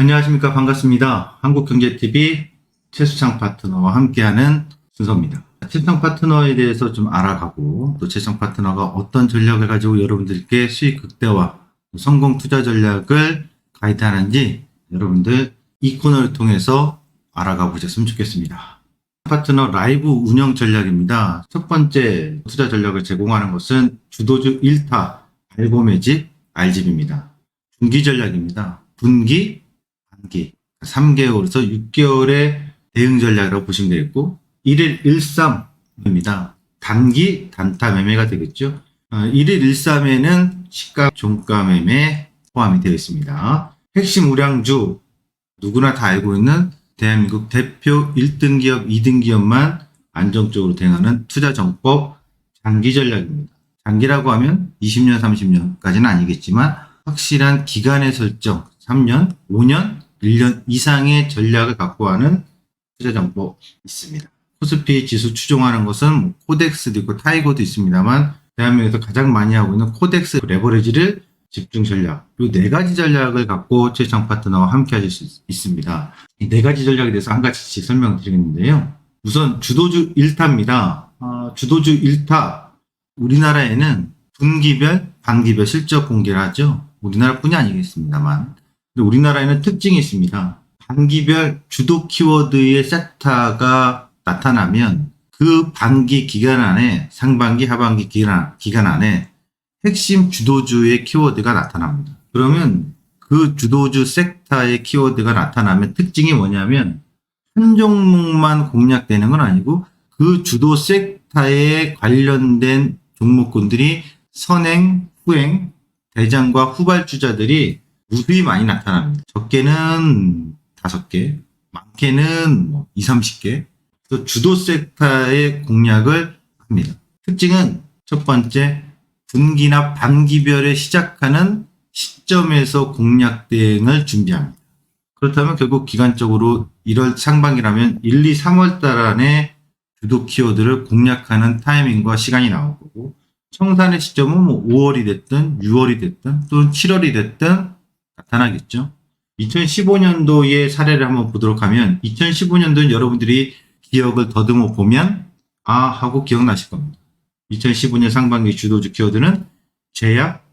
안녕하십니까. 반갑습니다. 한국경제TV 최수창 파트너와 함께하는 순서입니다. 최수창 파트너에 대해서 좀 알아가고, 또 최수창 파트너가 어떤 전략을 가지고 여러분들께 수익 극대화, 성공 투자 전략을 가이드하는지 여러분들 이 코너를 통해서 알아가 보셨으면 좋겠습니다. 파트너 라이브 운영 전략입니다. 첫 번째 투자 전략을 제공하는 것은 주도주 1타 알고 매집 알집입니다. 분기 전략입니다. 분기, 단기, 3개월에서 6개월의 대응 전략이라고 보시면 되겠고, 1일 13입니다. 단기 단타 매매가 되겠죠. 1일 13에는 시가 종가 매매 포함이 되어 있습니다. 핵심 우량주, 누구나 다 알고 있는 대한민국 대표 1등 기업, 2등 기업만 안정적으로 대응하는 투자 정법 장기 전략입니다. 장기라고 하면 20년, 30년까지는 아니겠지만 확실한 기간의 설정, 3년, 5년, 1년 이상의 전략을 갖고 하는 투자 정법 있습니다. 코스피 지수 추종하는 것은 코덱스도 있고 타이거도 있습니다만, 대한민국에서 가장 많이 하고 있는 코덱스 레버리지를 집중 전략, 이 4가지 전략을 갖고 최수창 파트너와 함께 하실 수 있습니다. 이 4가지 전략에 대해서 한 가지씩 설명을 드리겠는데요. 우선 주도주 1타입니다. 주도주 1타, 우리나라에는 분기별, 반기별 실적 공개를 하죠. 우리나라뿐이 아니겠습니다만, 우리나라에는 특징이 있습니다. 반기별 주도 키워드의 세타가 나타나면 그 반기 기간 안에, 상반기, 하반기 기간 안에 핵심 주도주의 키워드가 나타납니다. 그러면 그 주도주 섹터의 키워드가 나타나면 특징이 뭐냐면, 한 종목만 공략되는 건 아니고 그 주도 섹터에 관련된 종목군들이 선행, 후행, 대장과 후발주자들이 무수히 많이 나타납니다. 적게는 5개, 많게는 20, 30개. 또 주도 섹터의 공략을 합니다. 특징은 첫 번째, 분기나 반기별에 시작하는 시점에서 공략 대응을 준비합니다. 그렇다면 결국 기간적으로 1월 상반기라면 1, 2, 3월 달 안에 주도 키워드를 공략하는 타이밍과 시간이 나올 거고, 청산의 시점은 5월이 됐든 6월이 됐든 또는 7월이 됐든 나타나겠죠. 2015년도의 사례를 한번 보도록 하면, 2015년도는 여러분들이 기억을 더듬어 보면 하고 기억나실 겁니다. 2015년 상반기 주도주 키워드는 제약,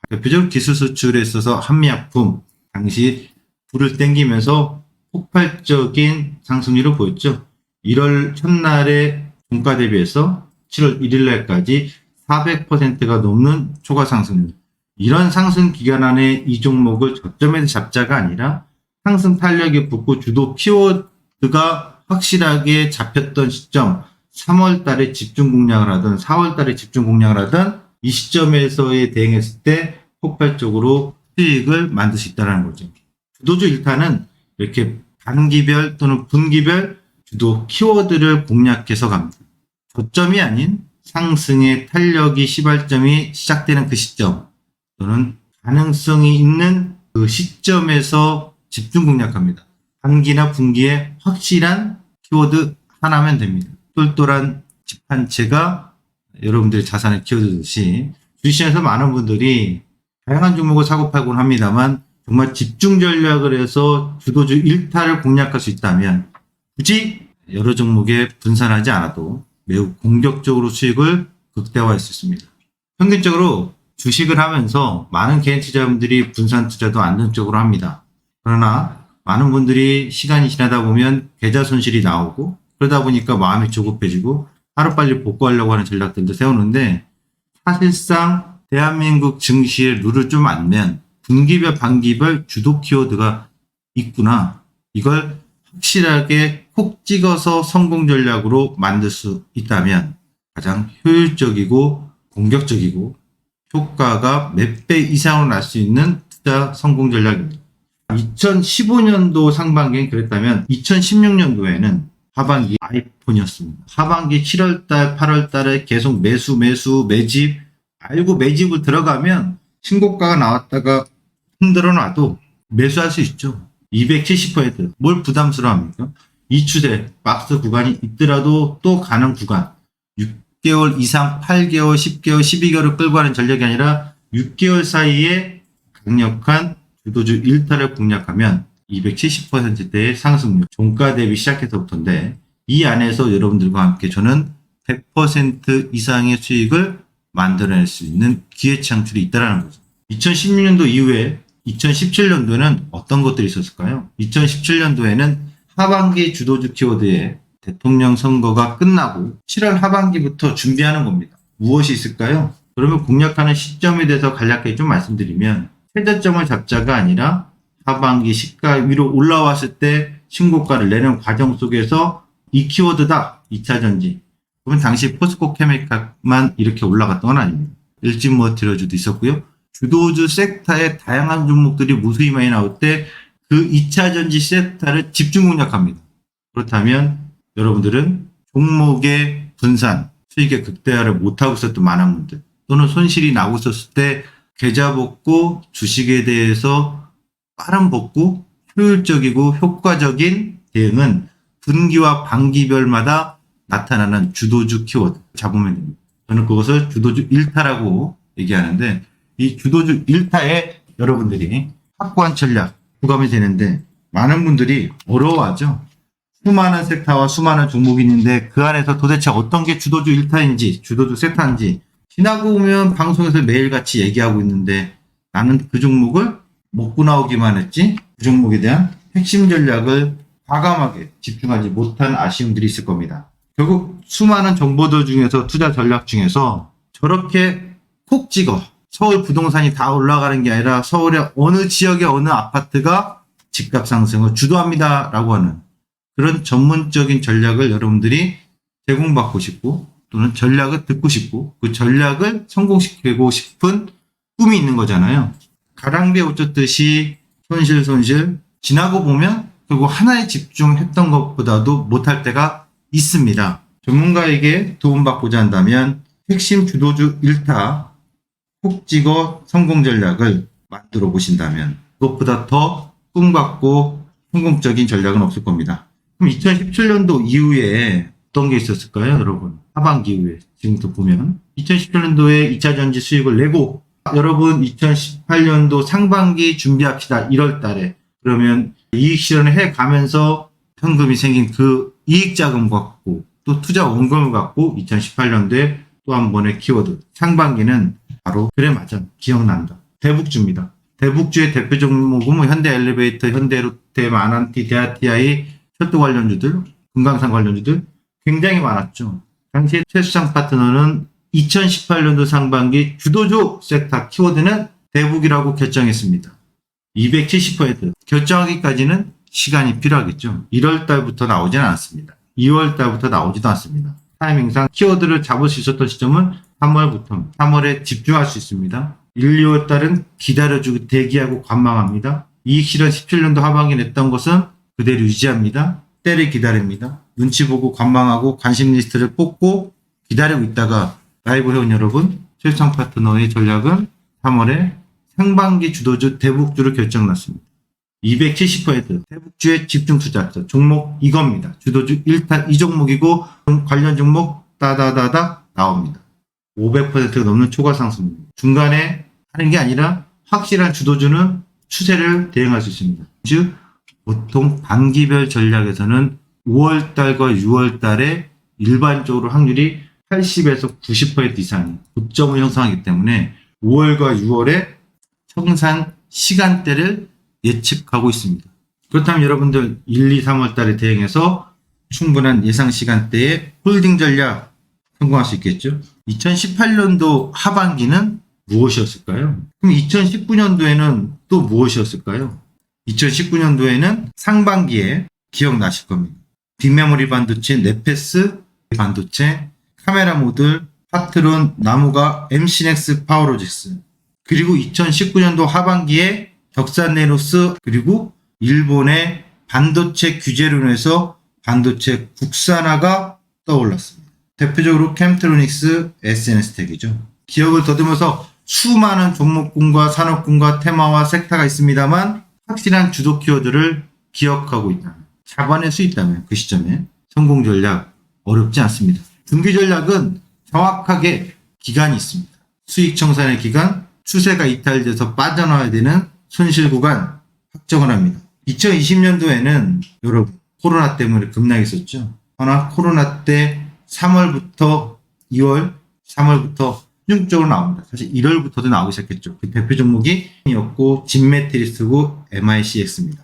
대표적으로 기술 수출에 있어서 한미약품, 당시 불을 땡기면서 폭발적인 상승률을 보였죠. 1월 첫날에 종가 대비해서 7월 1일 날까지 400%가 넘는 초과 상승률. 이런 상승 기간 안에 이 종목을 저점에서 잡자가 아니라 상승 탄력이 붙고 주도 키워드가 확실하게 잡혔던 시점, 3월 달에 집중 공략을 하든 4월 달에 집중 공략을 하든 이 시점에서의 대응했을 때 폭발적으로 수익을 만들 수 있다는 거죠. 주도주 1타는 이렇게 단기별 또는 분기별 주도 키워드를 공략해서 갑니다. 저점이 아닌 상승의 탄력이 시발점이 시작되는 그 시점, 또는 가능성이 있는 그 시점에서 집중 공략합니다. 단기나 분기에 확실한 키워드 하나면 됩니다. 똘똘한 집 한 채가 여러분들의 자산을 키워주듯이, 주식시장에서 많은 분들이 다양한 종목을 사고 팔곤 합니다만, 정말 집중 전략을 해서 주도주 1타를 공략할 수 있다면 굳이 여러 종목에 분산하지 않아도 매우 공격적으로 수익을 극대화할 수 있습니다. 평균적으로 주식을 하면서 많은 개인 투자자분들이 분산 투자도 안정적으로 합니다. 그러나 많은 분들이 시간이 지나다 보면 계좌 손실이 나오고, 그러다 보니까 마음이 조급해지고 하루빨리 복구하려고 하는 전략들도 세우는데, 사실상 대한민국 증시의 룰을 좀 알면 분기별, 반기별 주도 키워드가 있구나, 이걸 확실하게 콕 찍어서 성공 전략으로 만들 수 있다면 가장 효율적이고 공격적이고 효과가 몇 배 이상으로 날 수 있는 투자 성공 전략입니다. 2015년도 상반기엔 그랬다면 2016년도에는 하반기 아이폰이었습니다. 하반기 7월달, 8월달에 계속 매집, 알고 매집을 들어가면 신고가가 나왔다가 흔들어 놔도 매수할 수 있죠. 270%. 뭘 부담스러워합니까? 이 추세, 박스 구간이 있더라도 또 가는 구간. 6개월 이상, 8개월, 10개월, 12개월을 끌고 가는 전략이 아니라 6개월 사이에 강력한 주도주 1타를 공략하면 270%대의 상승률, 종가 대비 시작해서부터인데 이 안에서 여러분들과 함께 저는 100% 이상의 수익을 만들어낼 수 있는 기회 창출이 있다는 거죠. 2016년도 이후에 2017년도에는 어떤 것들이 있었을까요? 2017년도에는 하반기 주도주 키워드에 대통령 선거가 끝나고 7월 하반기부터 준비하는 겁니다. 무엇이 있을까요? 그러면 공략하는 시점에 대해서 간략하게 좀 말씀드리면 최저점을 잡자가 아니라 하반기 시가 위로 올라왔을 때 신고가를 내는 과정 속에서 이 키워드다. 2차전지. 그러면 당시 포스코 케미칼만 이렇게 올라갔던 건 아닙니다. 일진머티리얼즈도 있었고요. 주도주 섹터의 다양한 종목들이 무수히 많이 나올 때 그 2차전지 섹터를 집중 공략합니다. 그렇다면 여러분들은 종목의 분산, 수익의 극대화를 못하고 있었던 많은 분들 또는 손실이 나고 있었을 때 계좌 복구, 주식에 대해서 빠른 복구, 효율적이고 효과적인 대응은 분기와 반기별마다 나타나는 주도주 키워드 잡으면 됩니다. 저는 그것을 주도주 1타라고 얘기하는데 이 주도주 1타에 여러분들이 확고한 전략 부감이 되는데 많은 분들이 어려워하죠. 수많은 섹터와 수많은 종목이 있는데 그 안에서 도대체 어떤 게 주도주 1타인지 주도주 섹터인지 지나고 보면 방송에서 매일같이 얘기하고 있는데 나는 그 종목을 먹고 나오기만 했지 그 종목에 대한 핵심 전략을 과감하게 집중하지 못한 아쉬움들이 있을 겁니다. 결국 수많은 정보들 중에서 투자 전략 중에서 저렇게 콕 찍어 서울 부동산이 다 올라가는 게 아니라 서울의 어느 지역의 어느 아파트가 집값 상승을 주도합니다 라고 하는 그런 전문적인 전략을 여러분들이 제공받고 싶고 또는 전략을 듣고 싶고 그 전략을 성공시키고 싶은 꿈이 있는 거잖아요. 가랑비에 옷 젖듯이 손실 지나고 보면 결국 하나에 집중했던 것보다도 못할 때가 있습니다. 전문가에게 도움받고자 한다면 핵심 주도주 1타 콕 찍어 성공 전략을 만들어 보신다면 그것보다 더 꿈같고 성공적인 전략은 없을 겁니다. 그럼 2017년도 이후에 어떤 게 있었을까요, 여러분? 하반기 이후에 지금부터 보면 2017년도에 2차전지 수익을 내고 여러분 2018년도 상반기 준비합시다. 1월 달에 그러면 이익 실현을 해가면서 현금이 생긴 그 이익 자금 갖고 또 투자 원금을 갖고 2018년도에 또 한 번의 키워드 상반기는 바로 그래 맞아 기억난다. 대북주입니다. 대북주의 대표 종목은 뭐 현대엘리베이터, 현대로테, 마난티, 대아티아이, 철도 관련주들, 금강산 관련주들 굉장히 많았죠. 당시에 최수창 파트너는 2018년도 상반기 주도주 섹터 키워드는 대북이라고 결정했습니다. 270% 결정하기까지는 시간이 필요하겠죠. 1월 달부터 나오진 않았습니다. 2월 달부터 나오지도 않습니다. 타이밍상 키워드를 잡을 수 있었던 시점은 3월부터 3월에 집중할 수 있습니다. 1, 2월 달은 기다려주고 대기하고 관망합니다. 이익 실현 17년도 하반기에 냈던 것은 그대로 유지합니다. 때를 기다립니다. 눈치 보고 관망하고 관심 리스트를 뽑고 기다리고 있다가 라이브 회원 여러분, 최수창 파트너의 전략은 3월에 상반기 주도주 대북주를 결정났습니다. 270% 대북주의 집중 투자자 종목 이겁니다. 주도주 1타 이 종목이고 관련 종목 따다다다 나옵니다. 500%가 넘는 초과 상승입니다. 중간에 하는 게 아니라 확실한 주도주는 추세를 대응할 수 있습니다. 즉 보통 반기별 전략에서는 5월달과 6월달에 일반적으로 확률이 80에서 90% 이상이 고점을 형성하기 때문에 5월과 6월에 청산 시간대를 예측하고 있습니다. 그렇다면 여러분들 1, 2, 3월 달에 대응해서 충분한 예상 시간대에 홀딩 전략 성공할 수 있겠죠. 2018년도 하반기는 무엇이었을까요? 그럼 2019년도에는 또 무엇이었을까요? 2019년도에는 상반기에 기억나실 겁니다. 빅메모리 반도체, 네페스 반도체, 카메라 모듈, 파트론, 나무가, MC넥스 파워로직스 그리고 2019년도 하반기에 덕산네노스 그리고 일본의 반도체 규제로 인해서 반도체 국산화가 떠올랐습니다. 대표적으로 캠트로닉스, SNS텍이죠. 기억을 더듬어서 수많은 종목군과 산업군과 테마와 섹터가 있습니다만 확실한 주도 키워드를 기억하고 있다면 잡아낼 수 있다면 그 시점에 성공 전략 어렵지 않습니다. 중기 전략은 정확하게 기간이 있습니다. 수익 청산의 기간, 추세가 이탈돼서 빠져나와야 되는 손실 구간 확정을 합니다. 2020년도에는 여러분 코로나 때문에 급락했었죠. 그러나 코로나 때 3월부터 2월, 3월부터 집중적으로 나옵니다. 사실 1월부터도 나오기 시작했죠. 그 대표 종목이 였고 진메트리스고 MICX입니다.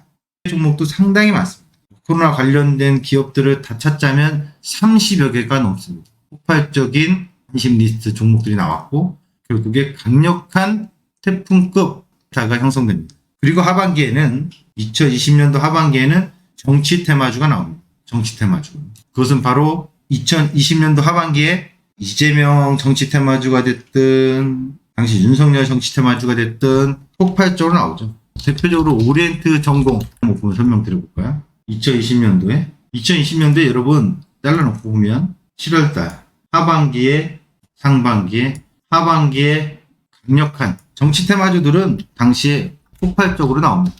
종목도 상당히 많습니다. 코로나 관련된 기업들을 다 찾자면 30여 개가 넘습니다. 폭발적인 관심 리스트 종목들이 나왔고 결국에 강력한 태풍급 자가 형성됩니다. 그리고 하반기에는 2020년도 하반기에는 정치 테마주가 나옵니다. 정치 테마주. 그것은 바로 2020년도 하반기에 이재명 정치 테마주가 됐든 당시 윤석열 정치 테마주가 됐든 폭발적으로 나오죠. 대표적으로 오리엔트 전공 한번 보면 설명드려볼까요? 2020년도에 여러분 잘라놓고 보면 7월달 하반기에 상반기에 하반기에 강력한 정치 테마주들은 당시에 폭발적으로 나옵니다.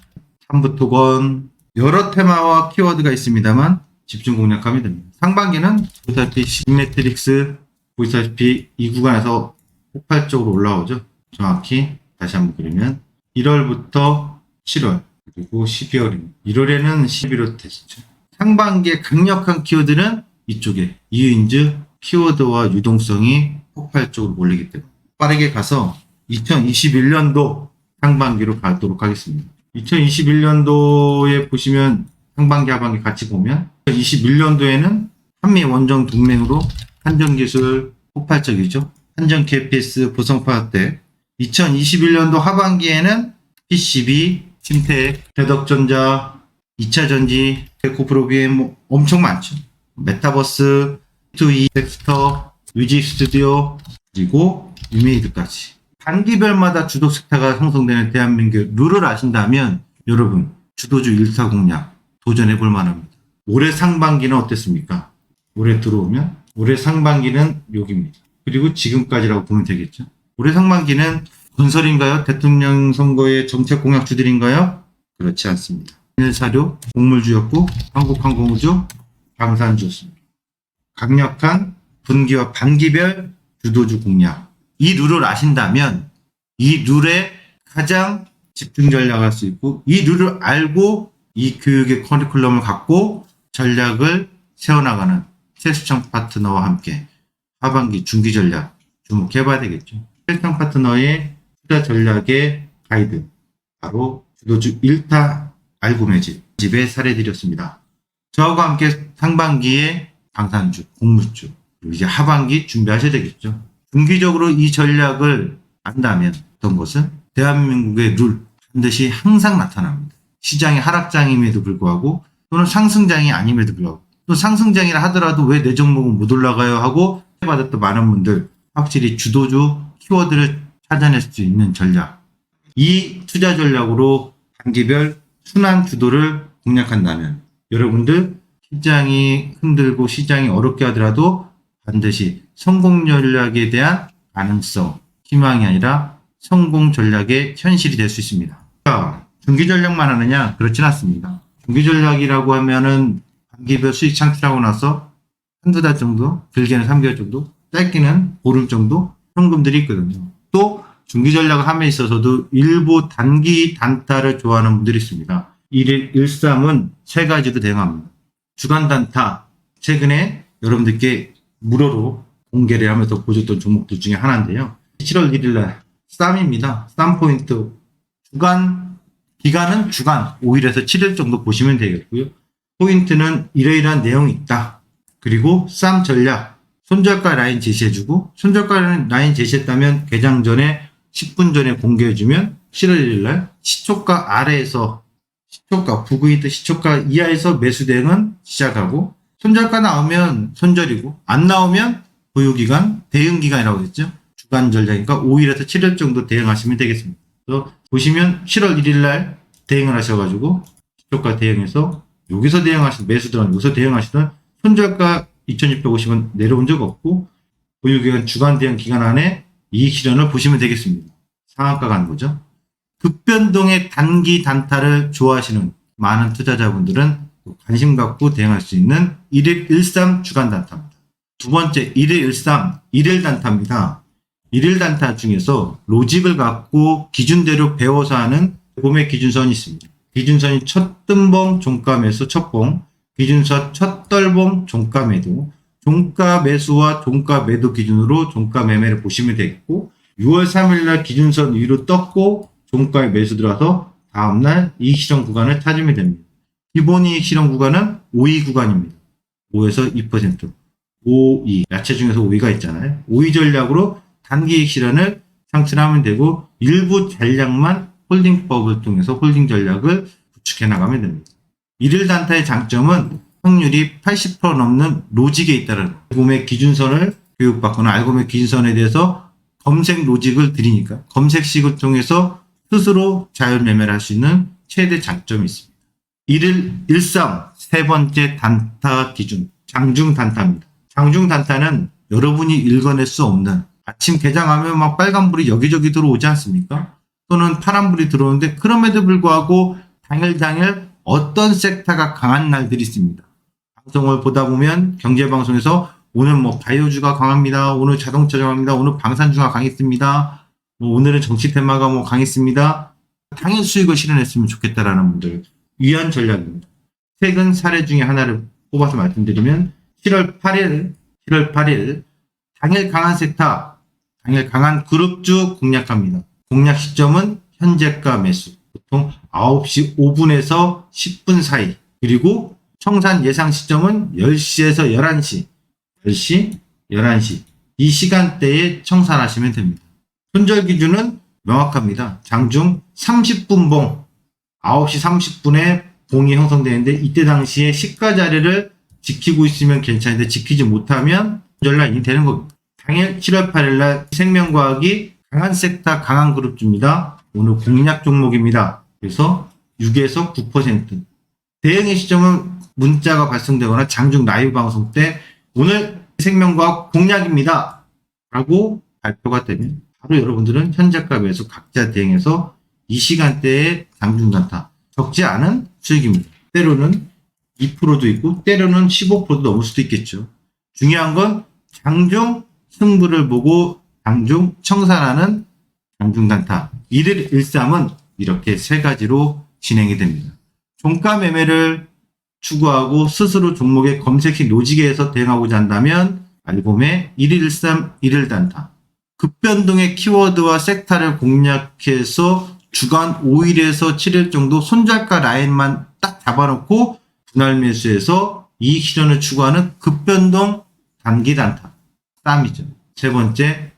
삼부토건 여러 테마와 키워드가 있습니다만 집중 공략하면 됩니다. 상반기는 보시다시피 시메트릭스 보시다시피 이 구간에서 폭발적으로 올라오죠. 정확히 다시 한번 그리면 1월부터 7월 그리고 12월입니다. 1월에는 11호 테스트. 상반기에 강력한 키워드는 이쪽에 이유인즈 키워드와 유동성이 폭발적으로 몰리기 때문에 빠르게 가서 2021년도 상반기로 가도록 하겠습니다. 2021년도에 보시면 상반기 하반기 같이 보면 2021년도에는 한미 원정 동맹으로 한전기술 폭발적이죠. 한전 KPS 보성파tek 2021년도 하반기에는 PCB, 신택, 대덕전자, 2차전지, 고프로비엠 엄청 많죠. 메타버스, T2E, 덱스터, 유지 스튜디오, 그리고 유메이드까지. 단기별마다 주도 섹터가 형성되는 대한민국 룰을 아신다면 여러분 주도주 1타 공략 도전해 볼 만합니다. 올해 상반기는 어땠습니까? 올해 들어오면 올해 상반기는 여기입니다. 그리고 지금까지라고 보면 되겠죠. 올해 상반기는 건설인가요? 대통령 선거의 정책 공약주들인가요? 그렇지 않습니다. 사료, 곡물주였고 한국항공우주, 방산주였습니다. 강력한 분기와 반기별 주도주 공략. 이 룰을 아신다면 이 룰에 가장 집중 전략할 수 있고 이 룰을 알고 이 교육의 커리큘럼을 갖고 전략을 세워나가는 최수창 파트너와 함께 하반기 중기 전략 주목해봐야 되겠죠. 최수창 파트너의 투자 전략의 가이드 바로 주도주 1타 알고 매집 집에 사례드렸습니다. 저하고 함께 상반기에 방산주, 곡물주 그리고 이제 하반기 준비하셔야 되겠죠. 중기적으로 이 전략을 안다면 어떤 것은 대한민국의 룰 반드시 항상 나타납니다. 시장이 하락장임에도 불구하고 또는 상승장이 아님에도 불구하고 또 상승장이라 하더라도 왜 내 종목은 못 올라가요 하고 받았던 많은 분들 확실히 주도주 키워드를 찾아낼 수 있는 전략 이 투자 전략으로 단기별 순환 주도를 공략한다면 여러분들 시장이 흔들고 시장이 어렵게 하더라도 반드시 성공 전략에 대한 가능성, 희망이 아니라 성공 전략의 현실이 될 수 있습니다. 자, 중기 전략만 하느냐? 그렇진 않습니다. 중기 전략이라고 하면은 단기별 수익 창출하고 나서 한두 달 정도, 길게는 3개월 정도, 짧게는 보름 정도 현금들이 있거든요. 또 중기 전략을 함에 있어서도 일부 단기 단타를 좋아하는 분들이 있습니다. 1일 13은 세 가지도 대응합니다. 주간 단타, 최근에 여러분들께 무료로 공개를 하면서 보여줬던 종목들 중에 하나인데요. 7월 1일날 쌈입니다. 쌈 포인트 주간 기간은 주간 5일에서 7일 정도 보시면 되겠고요. 포인트는 이러이러한 내용이 있다. 그리고 쌈 전략 손절가 라인 제시해주고 손절가 라인 제시했다면 개장 전에 10분 전에 공개해주면 7월 1일날 시초가 아래에서 시초가 부그이드 시초가 이하에서 매수 대응은 시작하고 손절가 나오면 손절이고 안 나오면 보유기간 대응기간이라고 했죠. 주간 전략이니까 5일에서 7일 정도 대응하시면 되겠습니다. 그래서 보시면 7월 1일날 대응을 하셔가지고 시초가 대응해서 여기서 대응하시던 매수들은 여기서 대응하시던 손절가 2650원 내려온 적 없고 보유기간 주간 대응 기간 안에 이익 실현을 보시면 되겠습니다. 상한가 가는 거죠. 급변동의 단기 단타를 좋아하시는 많은 투자자분들은 관심 갖고 대응할 수 있는 1일 13 주간 단타입니다. 두 번째 1일 13 1일 단타입니다. 1일 단타 중에서 로직을 갖고 기준대로 배워서 하는 구매 기준선이 있습니다. 기준선이 첫 뜬봉 종가 매수 첫봉, 기준선 첫 떨봉 종가 매도, 종가 매수와 종가 매도 기준으로 종가 매매를 보시면 되겠고 6월 3일날 기준선 위로 떴고 종가에 매수 들어와서 다음날 이익 실현 구간을 찾으면 됩니다. 기본 이익 실현 구간은 5위 구간입니다. 5에서 2%. 5위. 야채 중에서 5위가 있잖아요. 5위 전략으로 단기 이익 실현을 상승하면 되고 일부 잔량만 홀딩법을 통해서 홀딩 전략을 구축해 나가면 됩니다. 일일 단타의 장점은 확률이 80% 넘는 로직에 있다는 거. 알고매 기준선을 교육받거나 알고매 기준선에 대해서 검색 로직을 드리니까 검색식을 통해서 스스로 자율 매매를 할 수 있는 최대 장점이 있습니다. 1일 13 세 번째 단타 기준 장중 단타입니다. 장중 단타는 여러분이 읽어낼 수 없는 아침 개장하면 막 빨간불이 여기저기 들어오지 않습니까? 또는 파란불이 들어오는데 그럼에도 불구하고 당일 어떤 섹터가 강한 날들이 있습니다. 방송을 보다 보면 경제방송에서 오늘 뭐 바이오주가 강합니다. 오늘 자동차가 강합니다. 오늘 방산주가 강했습니다. 오늘은 정치 테마가 뭐 강했습니다. 당일 수익을 실현했으면 좋겠다라는 분들 위한 전략입니다. 최근 사례 중에 하나를 뽑아서 말씀드리면 7월 8일 당일 강한 섹터, 당일 강한 그룹주 공략합니다. 공략 시점은 현재가 매수, 보통 9시 5분에서 10분 사이, 그리고 청산 예상 시점은 10시에서 11시, 10시, 11시 이 시간대에 청산하시면 됩니다. 손절 기준은 명확합니다. 장중 30분 봉, 9시 30분에 봉이 형성되는데 이때 당시에 시가 자리를 지키고 있으면 괜찮은데 지키지 못하면 손절 라인이 되는 겁니다. 당일 7월 8일날 생명과학이 강한 섹터, 강한 그룹주입니다. 오늘 공략 종목입니다. 그래서 6에서 9%. 대응의 시점은 문자가 발송되거나 장중 라이브 방송 때 오늘 생명과학 공략입니다. 라고 발표가 되면 바로 여러분들은 현재가 매수 각자 대응해서 이 시간대에 장중 단타 적지 않은 수익입니다. 때로는 2%도 있고 때로는 15%도 넘을 수도 있겠죠. 중요한 건 장중 승부를 보고 장중 청산하는 장중 단타 1일 13은 이렇게 세 가지로 진행이 됩니다. 종가 매매를 추구하고 스스로 종목의 검색식 로직에서 대응하고자 한다면 알고매 1일 13 1일 단타 급변동의 키워드와 섹터를 공략해서 주간 5일에서 7일 정도 손절가 라인만 딱 잡아놓고 분할 매수해서 이익 실현을 추구하는 급변동 단기 단타 쌈이죠. 세 번째,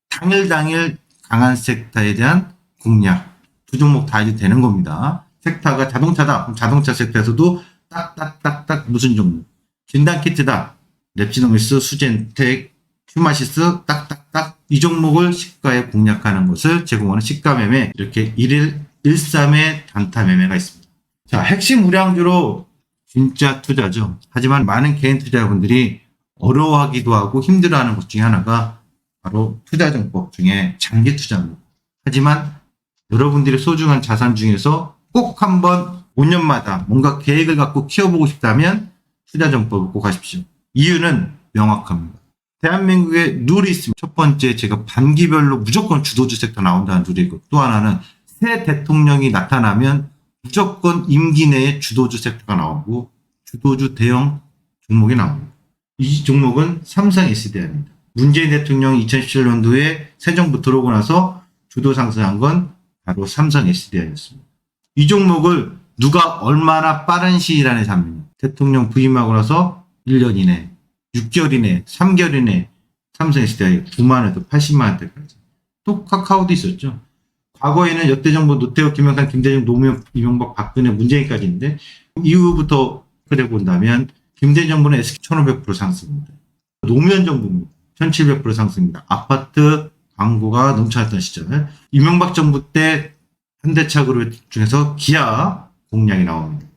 당일 강한 섹터에 대한 공략. 두 종목 다 이제 되는 겁니다. 섹터가 자동차다. 그럼 자동차 섹터에서도 딱딱딱딱 무슨 종목. 진단키트다. 랩지노미스, 수젠텍, 휴마시스 딱딱딱 이 종목을 시가에 공략하는 것을 제공하는 시가 매매 이렇게 1일 13의 단타 매매가 있습니다. 자, 핵심 우량주로 진짜 투자죠. 하지만 많은 개인 투자자분들이 어려워하기도 하고 힘들어하는 것 중에 하나가 바로 투자정법 중에 장기 투자입니다. 하지만 여러분들의 소중한 자산 중에서 꼭 한번 5년마다 뭔가 계획을 갖고 키워보고 싶다면 투자정법을 꼭 하십시오. 이유는 명확합니다. 대한민국에 룰이 있습니다. 첫 번째, 제가 반기별로 무조건 주도주 섹터 나온다는 룰이 있고 또 하나는 새 대통령이 나타나면 무조건 임기 내에 주도주 섹터가 나오고 주도주 대형 종목이 나옵니다. 이 종목은 삼성 SDI입니다. 문재인 대통령이 2017년도에 새 정부 들어오고 나서 주도 상승한 건 바로 삼성 SDI였습니다. 이 종목을 누가 얼마나 빠른 시일 안에 잡느냐. 대통령 부임하고 나서 1년 이내, 6개월 이내, 3개월 이내 삼성 SDI 9만 원에서 80만 원대까지. 또 카카오도 있었죠. 과거에는 역대 정부 노태우, 김영삼, 김대중, 노무현, 이명박, 박근혜, 문재인까지 있는데 이후부터 그래 본다면 김대중 정부는 SK 1500% 상승입니다. 노무현 정부입니다. 1700% 상승입니다. 아파트 광고가 넘쳐났던 시절. 이명박 정부 때 현대차 그룹 중에서 기아 공략이 나옵니다.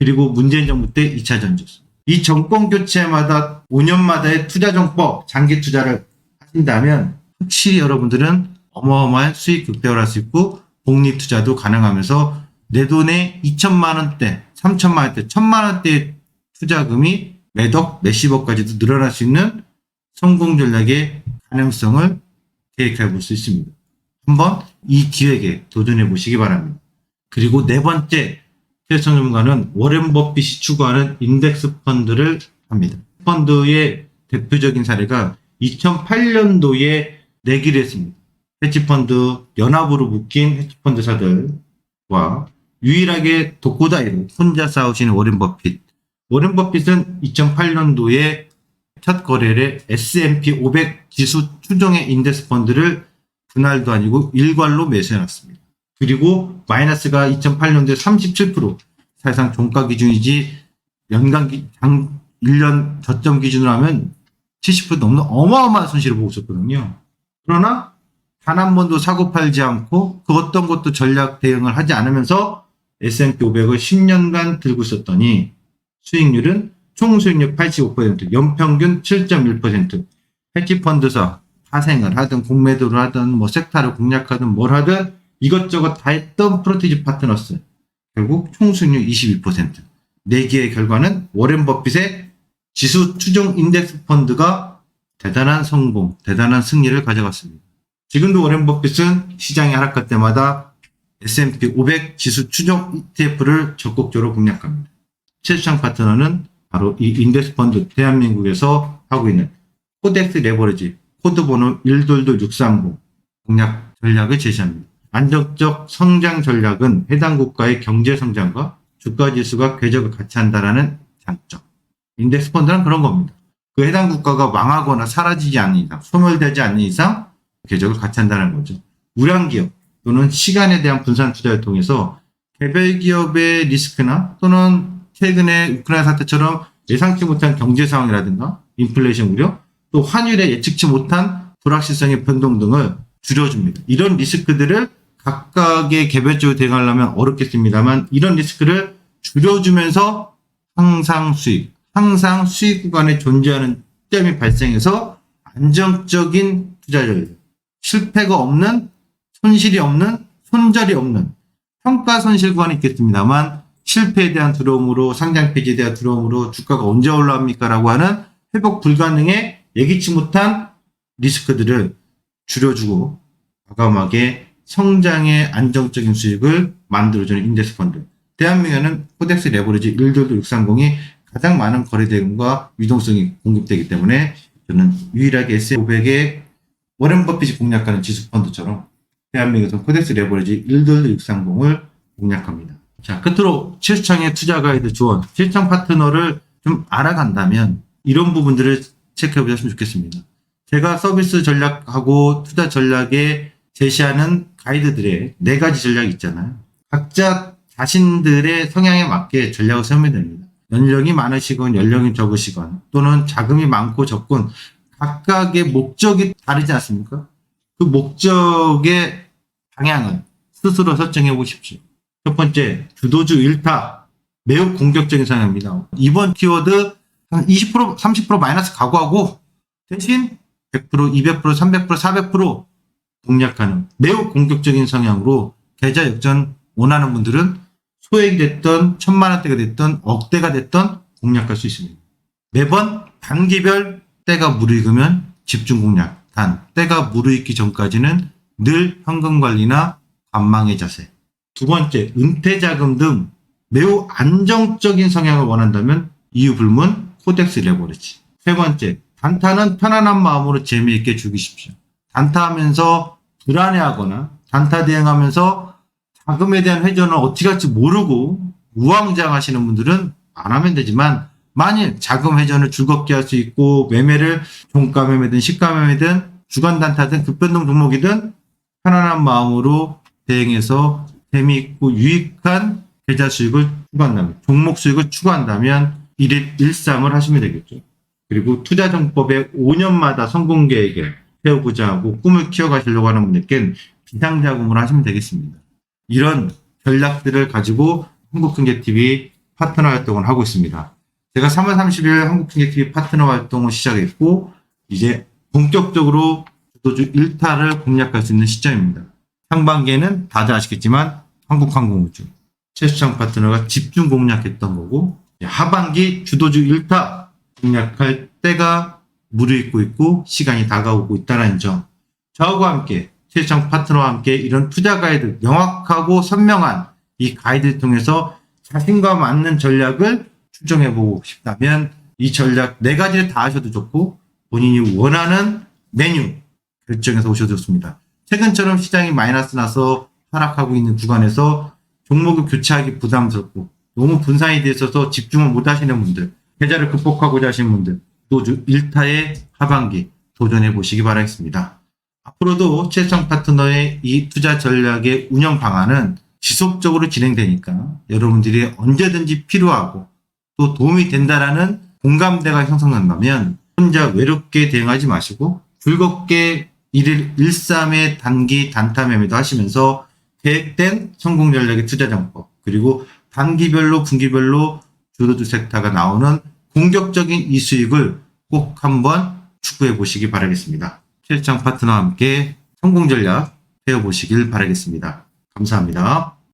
그리고 문재인 정부 때 2차 전지였습니다. 이 정권 교체마다 5년마다의 투자정법, 장기 투자를 하신다면 확실히 여러분들은 어마어마한 수익 극대화를 할 수 있고 복리 투자도 가능하면서 내 돈에 2천만 원대, 3천만 원대, 1천만 원대의 투자금이 매덕, 몇십억까지도 늘어날 수 있는 성공 전략의 가능성을 계획해 볼 수 있습니다. 한번 이 기획에 도전해 보시기 바랍니다. 그리고 네 번째, 최수창 전문가는 워렌 버핏이 추구하는 인덱스 펀드를 합니다. 펀드의 대표적인 사례가 2008년도에 내기를 했습니다. 헤지펀드 연합으로 묶인 헤지펀드사들과 유일하게 독고다이로 혼자 싸우시는 워렌 버핏. 워렌 버핏은 2008년도에 첫 거래를 S&P 500 지수 추종의 인덱스 펀드를 분할도 아니고 일괄로 매수해놨습니다. 그리고 마이너스가 2008년도에 37%, 사실상 종가 기준이지 연간 1년 저점 기준으로 하면 70% 넘는 어마어마한 손실을 보고 있었거든요. 그러나 단 한 번도 사고 팔지 않고 그 어떤 것도 전략 대응을 하지 않으면서 S&P 500을 10년간 들고 있었더니 수익률은 총 수익률 85%, 연평균 7.1%, 헤지펀드사 파생을 하든 공매도를 하든 뭐 섹터를 공략하든 뭘 하든 이것저것 다 했던 프로티지 파트너스 결국 총 수익률 22%. 내기의 결과는 워렌 버핏의 지수 추종 인덱스 펀드가 대단한 성공, 대단한 승리를 가져갔습니다. 지금도 워렌 버핏은 시장이 하락할 때마다 S&P 500 지수 추종 ETF를 적극적으로 공략합니다. 최수창 파트너는 바로 이 인덱스 펀드 대한민국에서 하고 있는 코덱스 레버리지 코드번호 122-630 공략 전략을 제시합니다. 안정적 성장 전략은 해당 국가의 경제 성장과 주가 지수가 궤적을 같이 한다는 장점. 인덱스 펀드는 그런 겁니다. 그 해당 국가가 망하거나 사라지지 않는 이상, 소멸되지 않는 이상 궤적을 같이 한다는 거죠. 우량 기업 또는 시간에 대한 분산 투자를 통해서 개별 기업의 리스크나 또는 최근에 우크라이나 사태처럼 예상치 못한 경제 상황이라든가 인플레이션 우려, 또 환율의 예측치 못한 불확실성의 변동 등을 줄여줍니다. 이런 리스크들을 각각의 개별적으로 대응하려면 어렵겠습니다만 이런 리스크를 줄여주면서 항상 수익 구간에 존재하는 시점이 발생해서 안정적인 투자 전략, 실패가 없는, 손실이 없는, 손절이 없는 평가 손실 구간이 있겠습니다만 실패에 대한 두려움으로 상장 폐지에 대한 두려움으로 주가가 언제 올라옵니까? 라고 하는 회복 불가능의 예기치 못한 리스크들을 줄여주고 과감하게 성장의 안정적인 수익을 만들어주는 인덱스 펀드. 대한민국에는 코덱스 레버리지 122-630이 가장 많은 거래 대금과 유동성이 공급되기 때문에 저는 유일하게 S&P 500의 워렌 버핏이 공략하는 지수 펀드처럼 대한민국에서 코덱스 레버리지 122-630을 공략합니다. 자, 끝으로 최수창의 투자 가이드 조언, 최수창 파트너를 좀 알아간다면 이런 부분들을 체크해 보셨으면 좋겠습니다. 제가 서비스 전략하고 투자 전략에 제시하는 가이드들의 4가지 전략이 있잖아요. 각자 자신들의 성향에 맞게 전략을 세우면 됩니다. 연령이 많으시건 연령이 적으시건 또는 자금이 많고 적건 각각의 목적이 다르지 않습니까? 그 목적의 방향을 스스로 설정해 보십시오. 첫 번째, 주도주 일타. 매우 공격적인 성향입니다. 이번 키워드 한 20%, 30% 마이너스 각오하고 대신 100%, 200%, 300%, 400% 공략하는 매우 공격적인 성향으로 계좌 역전 원하는 분들은 소액이 됐던 1000만원대가 됐던 억대가 됐던 공략할 수 있습니다. 매번 단기별 때가 무르익으면 집중 공략, 단 때가 무르익기 전까지는 늘 현금 관리나 관망의 자세. 두 번째, 은퇴 자금 등 매우 안정적인 성향을 원한다면 이유 불문 코덱스 레버리지. 세 번째, 단타는 편안한 마음으로 재미있게 즐기십시오. 단타하면서 불안해하거나 단타 대응하면서 자금에 대한 회전을 어떻게 할지 모르고 우왕좌왕하시는 분들은 안 하면 되지만 만일 자금 회전을 즐겁게 할 수 있고 매매를 종가 매매든 시가 매매든 주간 단타든 급변동 종목이든 편안한 마음으로 대응해서 재미있고 유익한 계좌 수익을 추구한다면, 종목 수익을 추구한다면 1일 1삼을 하시면 되겠죠. 그리고 투자 정법의 5년마다 성공 계획을 세우고자 하고 꿈을 키워가시려고 하는 분들께는 비상자금으로 하시면 되겠습니다. 이런 전략들을 가지고 한국경제TV 파트너 활동을 하고 있습니다. 제가 3월 30일 한국경제TV 파트너 활동을 시작했고 이제 본격적으로 주도주 1타를 공략할 수 있는 시점입니다. 상반기에는 다들 아시겠지만 한국항공우주 최수창 파트너가 집중 공략했던 거고 하반기 주도주 1타 공략할 때가 무르익고 있고 시간이 다가오고 있다는 점, 저하고 함께 최수창 파트너와 함께 이런 투자 가이드 명확하고 선명한 이 가이드를 통해서 자신과 맞는 전략을 추정해보고 싶다면 이 전략 4가지를 다 하셔도 좋고 본인이 원하는 메뉴 결정해서 오셔도 좋습니다. 최근처럼 시장이 마이너스 나서 하락하고 있는 구간에서 종목을 교체하기 부담스럽고 너무 분산이 돼 있어서 집중을 못 하시는 분들, 계좌를 극복하고자 하시는 분들, 또 1타의 하반기 도전해 보시기 바라겠습니다. 앞으로도 최수창 파트너의 이 투자 전략의 운영 방안은 지속적으로 진행되니까 여러분들이 언제든지 필요하고 또 도움이 된다라는 공감대가 형성된다면 혼자 외롭게 대응하지 마시고 즐겁게 1일 1~3의 단기 단타 매매도 하시면서 계획된 성공 전략의 투자 정법 그리고 단기별로 분기별로 주도주 섹터가 나오는 공격적인 이 수익을 꼭 한번 추구해 보시기 바라겠습니다. 최수창 파트너와 함께 성공 전략 배워보시길 바라겠습니다. 감사합니다.